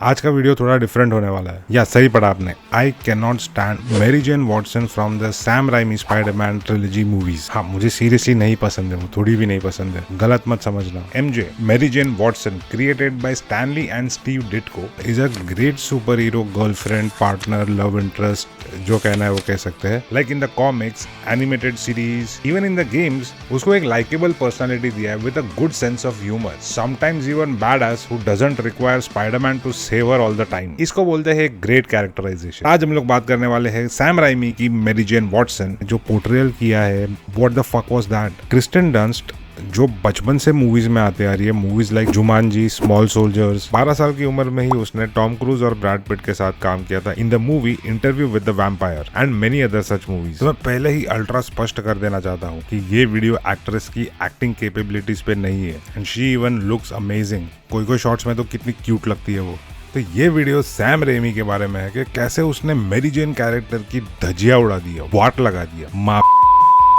आज का वीडियो थोड़ा डिफरेंट होने वाला है। या सही पढ़ा आपने। I can not stand Mary Jane Watson from the Sam Raimi Spiderman trilogy movies. हाँ, मुझे सीरियसली नहीं पसंद है, वो थोड़ी भी नहीं पसंद है, गलत मत समझना। MJ Mary Jane Watson created by Stan Lee and Steve Ditko is a great super hero girlfriend partner love interest, जो कहना है वो कह सकते हैं। Like in the comics, animated series, even in the games, उसको एक लाइकेबल पर्सनालिटी दिया है with a good sense of humour, sometimes even badass who doesn't require Spiderman to save her all the time. इसको बोलते हैं एक great characterisation. आज हम लोग बात करने वाले हैं सैम राइमी की मैरी जेन वॉटसन, जो पोर्ट्रेयल किया है। What the fuck was that? Kristen Dunst, जो बचपन से मूवीज में आते आ रही है, movies like Jumanji, small soldiers. 12 साल की उम्र में ही उसने टॉम क्रूज और ब्रैड पिट के साथ काम किया था in the movie interview with the vampire and many other such movies. तो मैं पहले ही अल्ट्रा स्पष्ट कर देना चाहता हूँ कि ये वीडियो एक्ट्रेस की एक्टिंग कैपेबिलिटीज पे नहीं है, and she even looks amazing. कोई शॉट्स में तो कितनी क्यूट लगती है वो। तो ये वीडियो सैम रेमी के बारे में है कि कैसे उसने मैरी जेन कैरेक्टर की धजिया उड़ा दिया, वाट लगा दिया। माँ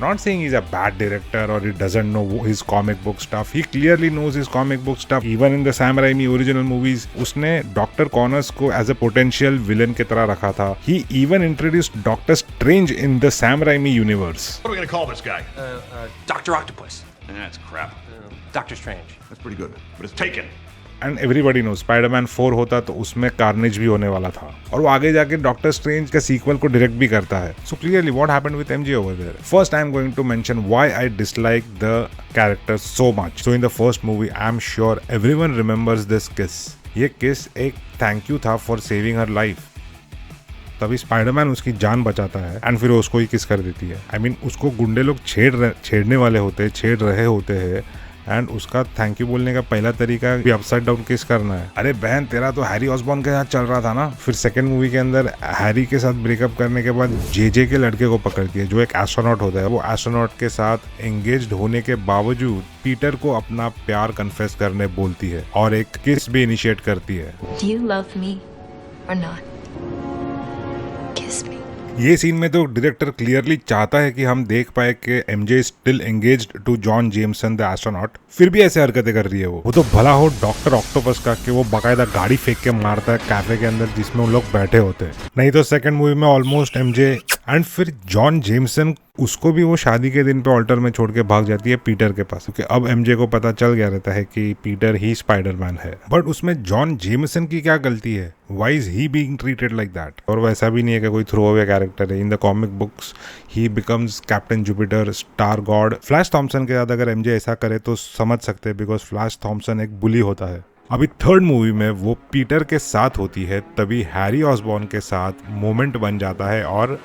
Not saying he's a bad director or he doesn't know his comic book stuff. He clearly knows his comic book stuff. Even in the Sam Raimi original movies, उसने doctor corners को as a potential villain की तरह रखा था. He even introduced Doctor Strange in the Sam Raimi universe. What are we gonna call this guy? Dr. Octopus. That's crap. Doctor Strange. That's pretty good, but it's taken. And everybody know Spiderman 4 होता तो उसमें carnage भी होने वाला था, और वो आगे जाके डॉक्टर स्ट्रेंज का सीक्वल को डायरेक्ट भी करता है। So clearly what happened with MJ over there. First I am going to mention why I dislike the character so much. So in the first movie I am sure everyone remembers this kiss. ये kiss एक thank you था for saving her life. तभी Spiderman उसकी जान बचाता है and फिर उसको ही किस कर देती है। आई मीन उसको गुंडे लोग छेड़ने वाले होते, छेड़ रहे होते हैं, एंड उसका थैंक यू बोलने का पहला तरीका भी अपसाइड डाउन किस करना है। अरे बहन, तेरा तो हैरी ऑसबॉर्न के साथ चल रहा था ना। फिर सेकंड मूवी के अंदर हैरी के साथ ब्रेकअप करने के बाद जे के लड़के को पकड़ती है, जो एक एस्ट्रोनॉट होता है। वो एस्ट्रोनॉट के साथ एंगेज्ड होने के बावजूद पीटर को अपना प्यार कन्फेस करने बोलती है और एक किस भी इनिशिएट करती है। Do you love me or not? Kiss me. ये सीन में तो डायरेक्टर क्लियरली चाहता है कि हम देख पाए कि MJ still engaged to John Jameson the astronaut, फिर भी ऐसे हरकतें कर रही है वो तो भला हो डॉक्टर ऑक्टोपस का कि वो बाकायदा गाड़ी फेंक के मारता है कैफे के अंदर जिसमें वो लोग बैठे होते हैं। नहीं तो सेकंड मूवी में ऑलमोस्ट एमजे एंड फिर जॉन जेमसन, उसको भी वो शादी के दिन पे ऑल्टर में छोड़ के भाग जाती है पीटर के पास, क्योंकि अब एमजे को पता चल गया रहता है कि पीटर ही स्पाइडरमैन है। बट उसमें जॉन जेमसन की क्या गलती है? Why is he being treated like that? और वैसा भी नहीं है कि कोई थ्रो अवे कैरेक्टर है। In the comic books he becomes Captain Jupiter, star god. Flash Thompson के साथ अगर एमजे ऐसा करे तो समझ सकते हैं, बिकॉज फ्लैश थॉम्सन एक बुली होता है। अभी थर्ड मूवी में वो पीटर के साथ होती है, तभी हैरी ऑसबॉर्न के साथ मोमेंट बन जाता है। और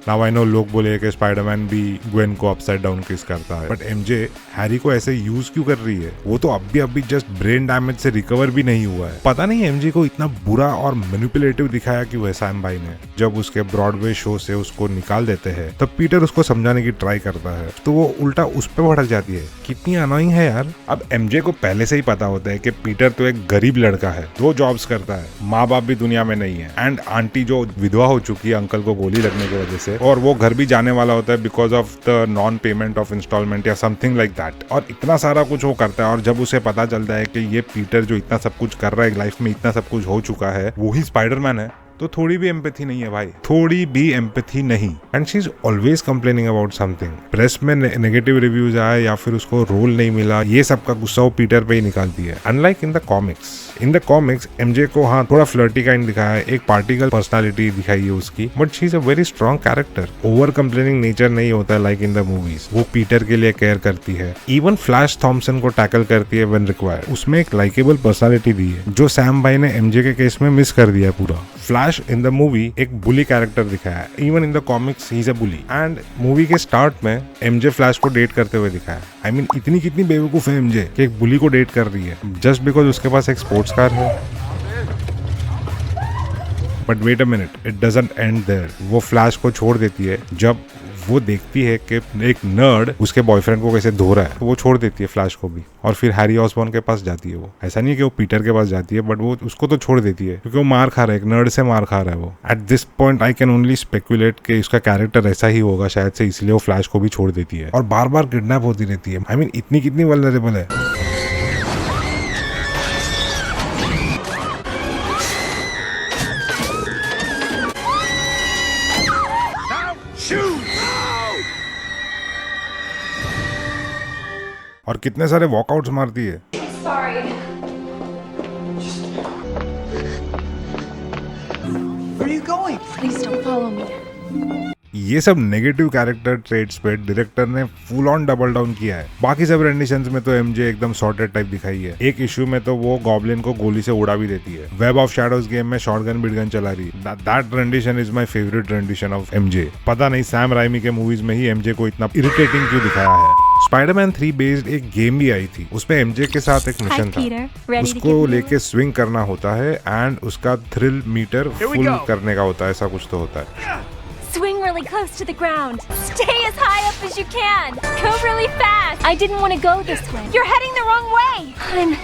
नाउ आई नो लोग बोले कि स्पाइडरमैन भी ग्वेन को अपसाइड डाउन किस करता है, बट एमजे हैरी को ऐसे यूज क्यों कर रही है? वो तो अभी जस्ट ब्रेन डैमेज से रिकवर भी नहीं हुआ है। पता नहीं एमजे को इतना बुरा और मैनिपुलेटिव दिखाया क्यों है सैम भाई ने। जब उसके ब्रॉडवे शो से उसको निकाल देते हैं तब पीटर उसको समझाने की ट्राई करता है, तो वो उल्टा उस पर भड़क जाती है। कितनी अनोइंग है यार। अब एमजे को पहले से ही पता होता है कि पीटर तो एक गरीब लड़का है, 2 जॉब्स करता है, माँ बाप भी दुनिया में नहीं है, एंड आंटी जो विधवा हो चुकी है अंकल को गोली लगने की वजह से, और वो घर भी जाने वाला होता है because of the non payment of instalment या समथिंग लाइक दैट। और इतना सारा कुछ वो करता है, और जब उसे पता चलता है कि ये पीटर जो इतना सब कुछ कर रहा है लाइफ में, इतना सब कुछ हो चुका है, वो ही स्पाइडरमैन है, तो थोड़ी भी एम्पैथी नहीं है भाई, थोड़ी भी एम्पैथी नहीं। And she is always complaining about something. Press में नेगेटिव रिव्यूज आए या फिर उसको रोल नहीं मिला, ये सब का गुस्सा वो पीटर पे ही निकालती है। Unlike in the comics MJ को हाँ थोड़ा फ्लर्टी काइंड दिखाया है, एक पार्टिकल पर्सनालिटी दिखाई है उसकी, but she is a very strong character. Over complaining nature नहीं होता है लाइक इन द मूवीज। वो पीटर के लिए केयर करती है, इवन फ्लैश थॉम्सन को टैकल करती है व्हेन रिक्वायर्ड। उसमें एक लाइकेबल पर्सनालिटी दी है, जो सैम भाई ने एमजे के केस में मिस कर दिया पूरा। फ्लैश इन द मूवी एक बुली कैरेक्टर दिखाया है, even in the comics he is a bully. And movie के स्टार्ट में एमजे फ्लैश को डेट करते हुए दिखाया। आई मीन इतनी कितनी बेवकूफ है एमजे कि एक बुली को डेट कर रही है जस्ट बिकॉज उसके पास एक स्पोर्ट्स कार है। But wait a minute, it doesn't end there. वो फ्लैश को छोड़ देती है जब वो देखती है कि एक नर्ड उसके बॉयफ्रेंड को कैसे धो रहा है, तो वो छोड़ देती है फ्लैश को भी, और फिर हैरी ऑसबॉर्न के पास जाती है। वो ऐसा नहीं है कि वो पीटर के पास जाती है, बट वो उसको तो छोड़ देती है क्योंकि वो मार खा रहा है, एक नर्ड से मार खा रहा है वो। At this point I can only speculate कि उसका कैरेक्टर ऐसा ही होगा शायद से, इसलिए वो फ्लैश को भी छोड़ देती है और बार बार किडनैप होती रहती है। आई मीन इतनी कितनी वल्नरेबल है। और कितने सारे वॉकआउट्स मारती है। Sorry. Where are you going? Please don't follow me. ये सब नेगेटिव कैरेक्टर ट्रेड्स पे डायरेक्टर ने फुल ऑन डबल डाउन किया है। बाकी सब रेंडिशंस में तो एमजे एकदम सॉर्टेड टाइप दिखाई है। एक इशू में तो वो गॉब्लिन को गोली से उड़ा भी देती है। वेब ऑफ शैडोज गेम में शॉटगन बिटगन चला रही है। That rendition is my favourite rendition of MJ. पता नहीं सैम राइमी के मूवीज में ही एमजे को इतना इरिटेटिंग क्यों दिखाया है। स्पाइडरमैन 3 बेस्ड एक गेम भी आई थी, उसमें एमजे के साथ एक मिशन था। उसको लेके स्विंग करना होता है एंड उसका थ्रिल मीटर फुल करने का होता है, ऐसा कुछ तो होता है। Swing really close to the ground. Stay as high up as you can. Go really fast. I didn't want to go this way. You're heading the wrong way. I'm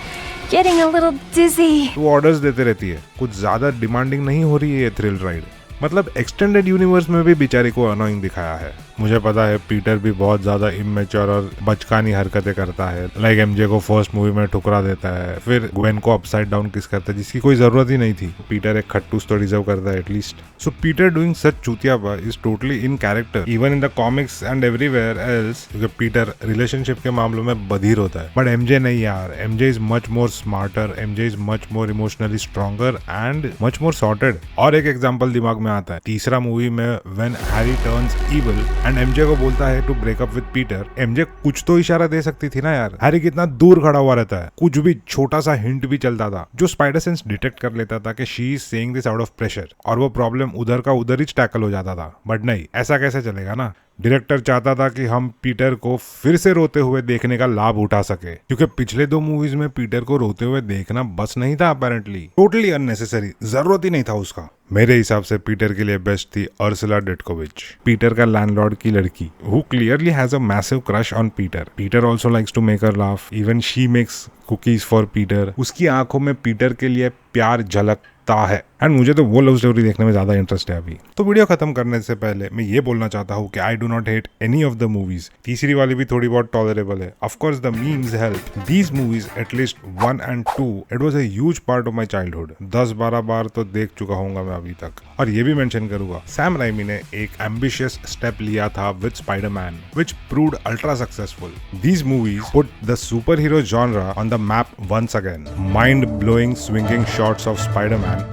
getting a little dizzy. वो orders देते रहती है, कुछ ज्यादा demanding नहीं हो रही है ये थ्रिल राइड। मतलब एक्सटेंडेड यूनिवर्स में भी बेचारी को अनोइंग दिखाया है। मुझे पता है पीटर भी बहुत ज्यादा इमेच्योर और बचकानी हरकतें करता है। लाइक एमजे को फर्स्ट मूवी में ठुकरा देता है, फिर ग्वेन को अपसाइड डाउन किस करता है जिसकी कोई जरूरत ही नहीं थी। पीटर एक खट्टूस तो डिजर्व करता है at least. So Peter doing such चूतियापा is totally in character even in the comics and everywhere else, क्योंकि पीटर रिलेशनशिप के मामलों में बधिर होता है। बट एमजे नहीं यार, MJ is much more smarter, MJ is much more emotionally stronger and much more sorted. और एक एग्जाम्पल दिमाग में आता है, तीसरा मूवी में when Harry turns evil and MJ को बोलता है to break up with Peter. MJ कुछ तो इशारा दे सकती थी ना यार। हैरी कितना दूर खड़ा हुआ रहता है, कुछ भी छोटा सा हिंट भी चलता था जो स्पाइडर सेंस डिटेक्ट कर लेता था कि she is saying this out of pressure, और वो प्रॉब्लम उधर का उधर ही टैकल हो जाता था। बट नहीं, ऐसा कैसे चलेगा ना। डायरेक्टर चाहता था कि हम पीटर को फिर से रोते हुए देखने का लाभ उठा सके, क्योंकि पिछले 2 मूवीज में पीटर को रोते हुए देखना बस नहीं था अपेरेंटली, टोटली अननेसेसरी, जरूरत ही नहीं था उसका। मेरे हिसाब से पीटर के लिए बेस्ट थी अर्सुला डेटकोविच, पीटर का लैंडलॉर्ड की लड़की, who clearly has a massive crush on Peter. Peter also likes to make her laugh, even she makes cookies for Peter. उसकी आंखों में पीटर के लिए प्यार झलकता है एंड मुझे तो वो लव स्टोरी देखने में ज्यादा इंटरेस्ट है अभी। तो वीडियो खत्म करने से पहले मैं ये बोलना चाहता हूँ कि I do not hate any of the movies. तीसरी वाली भी थोड़ी बहुत टॉलरेबल है। Of course the memes help. These movies at least 1 and 2 it was a huge part of my childhood. 10-12 बार तो देख चुका हूँ मैं अभी तक। और ये भी मेंशन करूंगा, सैम राइमी ने एक एम्बिशियस स्टेप लिया था with Spiderman which proved ultra successful. These movies put the superhero genre on the map once again. Mind-blowing swinging shots of Spider-Man,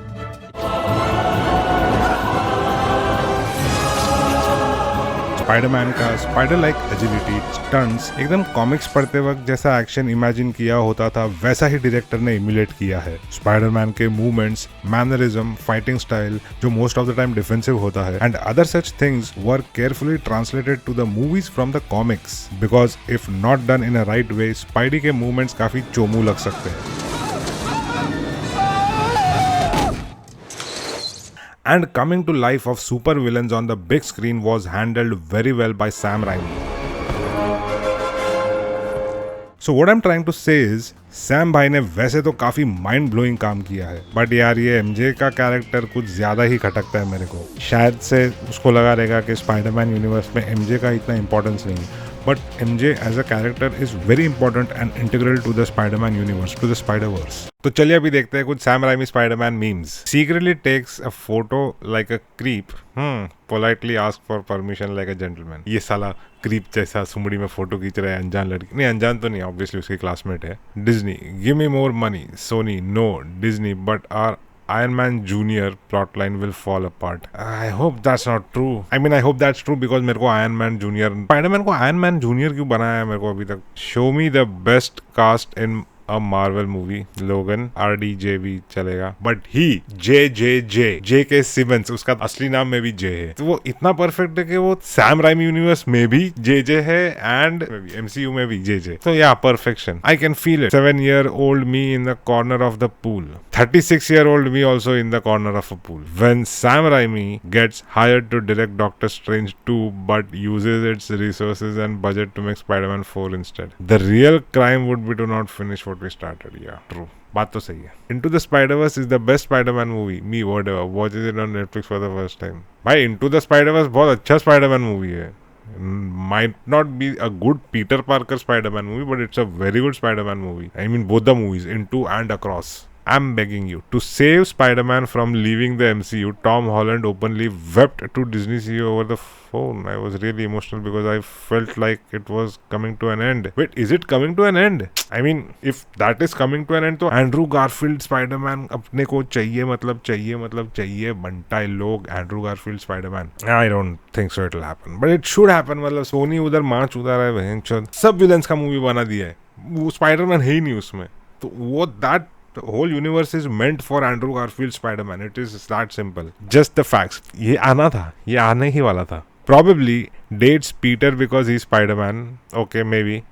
Spiderman का स्पाइडर लाइक एजिलिटी, स्टंट्स, एकदम comics पढ़ते वक्त जैसा action imagine किया होता था वैसा ही डायरेक्टर ने इमुलेट किया है। स्पाइडरमैन के मूवमेंट्स, मैनरिज्म, फाइटिंग स्टाइल जो most of the time defensive होता है and other such things were carefully translated to the movies from the comics, because if not done in a right way Spidey के movements काफी चोमू लग सकते हैं। And coming to life of super villains on the big screen was handled very well by Sam Raimi. So what I'm trying to say is, Sam भाई ने वैसे तो काफी माइंड ब्लोइंग काम किया है, बट यार ये एमजे का कैरेक्टर कुछ ज्यादा ही खटकता है मेरे को। शायद से उसको लगा रहेगा कि स्पाइडरमैन यूनिवर्स में एमजे का इतना इंपॉर्टेंस नहीं, but MJ as a character is very important and integral to the Spiderman universe, to the Spiderverse. तो चलिए अभी देखते हैं कुछ Sam Raimi Spiderman memes. Secretly takes a photo like a creep, politely ask for permission like a gentleman. ये साला creep जैसा सुमड़ी में फोटो खींच रहा है अनजान लड़की, नहीं अनजान तो नहीं, ऑब्वियसली उसकी क्लासमेट है। Disney, give me more money. Sony, no Disney, but are Iron Man Jr. plotline will fall apart. I hope that's not true. I mean, I hope that's true because मेरे को Iron Man Jr. Spider-Man को Iron Man Jr. क्यों बनाया है मेरे को अभी तक? Show me the best cast in a Marvel movie. Logan, RDJ भी चलेगा, but he J.K. Simmons, उसका असली नाम में भी J है, तो वो इतना परफेक्ट है कि वो सैम राइमी यूनिवर्स में भी JJ है एंड MCU में भी JJ। तो या perfection, I can feel it। 7-year-old me in the corner of the pool, 36-year-old me also in the corner of a pool. When Sam Raimi gets hired to direct Doctor Strange 2 but uses its resources and budget to make Spider-Man 4 instead, the real crime would be to not finish what we started. Yeah, true. बात तो सही है। Into the Spider-Verse is the best Spider-Man movie. Me, whatever. Watches it on Netflix for the first time. भाई Into the Spider-Verse बहुत अच्छा Spider-Man movie है। Might not be a good Peter Parker Spider-Man movie, but it's a very good Spider-Man movie. I mean both the movies, Into and Across. I'm begging you to save Spider-Man from leaving the MCU. Tom Holland openly wept to Disney CEO over the phone. I was really emotional because I felt like it was coming to an end. Wait, is it coming to an end? I mean, if that is coming to an end, तो Andrew Garfield Spider-Man अपने को चाहिए मतलब चाहिए बनता है लोग Andrew Garfield Spider-Man. I don't think so it'll happen, but it should happen. मतलब सोनी उधर मार्च उधर है भयंकर, सब विलन्स का मूवी बना दिया है, वो स्पाइडरमैन है ही नहीं उसमें, तो वो that the whole universe is meant for Andrew Garfield Spider-Man. It is that simple. Just the facts. ये आना था, ये आने ही वाला था. Probably dates Peter because he's Spider-Man. Okay, maybe.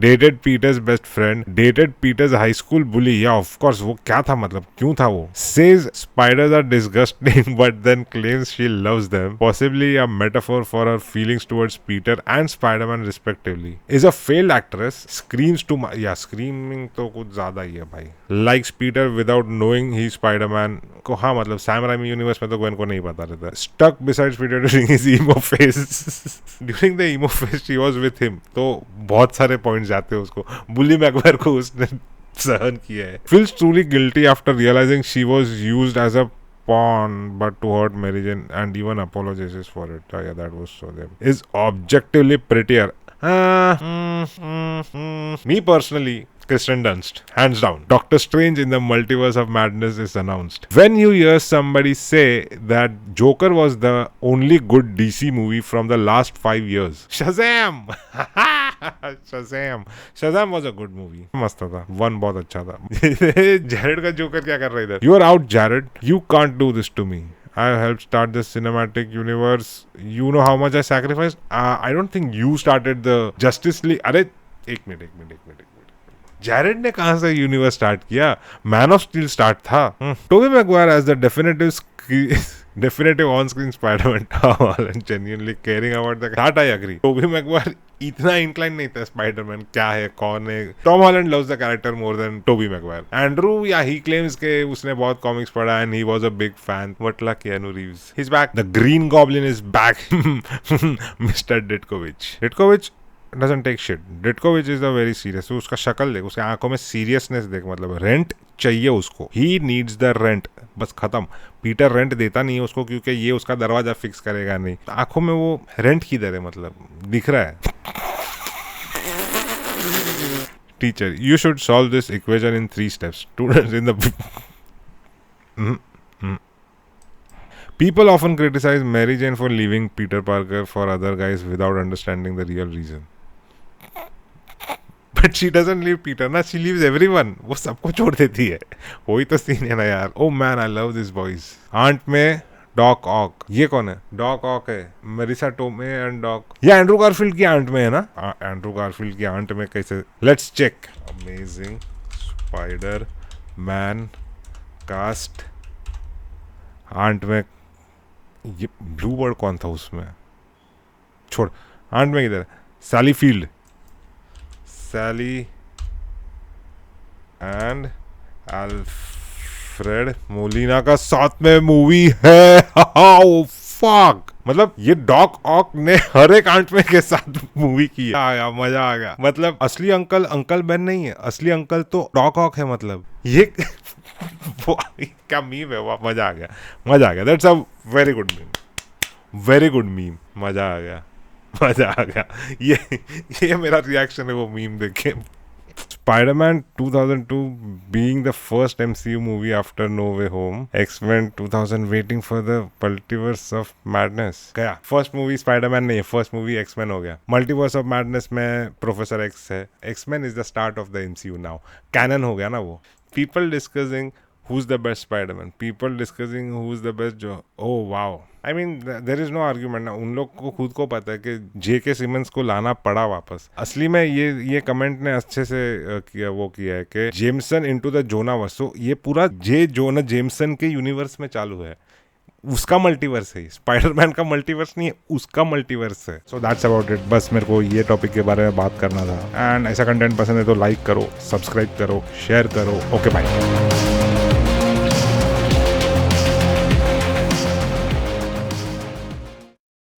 Dated Peter's best friend. Dated Peter's high school bully. Yeah, of course. वो क्या था मतलब, क्यों था वो? Says spiders are disgusting but then claims she loves them. Possibly a metaphor for her feelings towards Peter and Spider-Man respectively. Is a failed actress. Screams to yeah, screaming तो कुछ ज़्यादा ही है भाई. Likes Peter without knowing he's Spider-Man. को हाँ मतलब Sam Raimi universe में तो Gwen को नहीं पता रहता. Stuck beside Peter during his emo phase. During the emo phase she was with him. तो बहुत सारे पॉइंट जाते हैं उसको. बुली मैगवायर को उसने सहन किया है. Feels truly guilty after realizing she was used as a pawn but to hurt Mary Jane and even apologizes for it. Oh, yeah, that was so them. Is objectively prettier. Me personally, Kristen Dunst, hands down. Doctor Strange in the Multiverse of Madness is announced. When you hear somebody say that Joker was the only good DC movie from the last 5 years, Shazam! Shazam was a good movie. मस्त था, one बहुत अच्छा था. Jared का joker क्या कर रहा है इधर? You are out, Jared. You can't do this to me. I helped start this cinematic universe. You know how much I sacrificed? I don't think you started the Justice League. अरे एक minute. Jared ने कहां से universe start किया? Man of Steel start था. Tobey Maguire as the definitive on-screen Spider-Man. Tom Holland genuinely caring about that I agree. Tobey Maguire इतना incline नहीं था स्पाइडरमैन क्या है कौन है. Tom Holland loves the character more than Tobey Maguire. Andrew या he claims के उसने बहुत कॉमिक्स पढ़ा and he was a big fan. But luck Keanu Reeves, he is back. The Green Goblin is back. Mister Ditkovich doesn't take shit. Ditkovich is a very serious. तो उसका शक्ल देख, उसके आंखों में सीरियसनेस देख. मतलब रेंट चाहिए उसको. He needs the rent. बस खत्म. पीटर रेंट देता नहीं है उसको क्योंकि ये उसका दरवाजा फिक्स करेगा नहीं. आंखों में वो रेंट किधर है मतलब दिख रहा है. Teacher, you should solve this equation in 3 steps. Students in the People often criticize Mary Jane for leaving Peter Parker for other guys without understanding the real reason. But she doesn't leave Peter ना, she leaves everyone. वो सबको छोड़ देती है. वही तो scene है ना यार. Oh man, I love this boys. Aunt May Doc Ock. ये कौन है? डॉक ऑक है. Marisa Tomei and Doc. ये एंड्रू गारफील्ड की आंट में है ना. एंड्रू गारफील्ड की आंट में कैसे? Let's check. Amazing Spider Man cast. Aunt May ये ब्लू बर्ड कौन था उसमें? छोड़. आंट में किधर? Sally Field. Sally and Alfred Molina का साथ में मूवी है. फक. मतलब ये डॉक ऑक ने हर एक आंट में के साथ मूवी की है. आया मजा आ गया. मतलब असली अंकल बेन नहीं है. असली अंकल तो डॉक ऑक है. मतलब ये क्या मीम है वो. मजा आ गया. That's a very good meme. मजा आ गया. ये मेरा रिएक्शन है वो मीम देख के. Spider-Man 2002 being the first MCU movie after No Way Home. X-Men 2000 waiting for the Multiverse of Madness. गया. फर्स्ट मूवी Spider-Man नहीं है, फर्स्ट मूवी X-Men हो गया. Multiverse of Madness में प्रोफेसर X है. X-Men is the start of the MCU now. Canon हो गया ना वो. People discussing who's the best Spider-Man. People discussing who's the best Joe. Oh wow. I mean, there is no argument ना. उन लोग को खुद को पता है कि J.K. सिमंस को लाना पड़ा वापस. असली में ये कमेंट ने अच्छे से किया है कि जेमसन इनटू द जोनावर्स. तो ये पूरा जोना जेमसन के यूनिवर्स में चालू है. उसका मल्टीवर्स है. स्पाइडरमैन का मल्टीवर्स नहीं है, उसका मल्टीवर्स है. So that's about it. बस मेरे को ये टॉपिक के बारे में बात करना था. एंड ऐसा कंटेंट पसंद है तो लाइक करो, सब्सक्राइब करो, शेयर करो. Okay bye.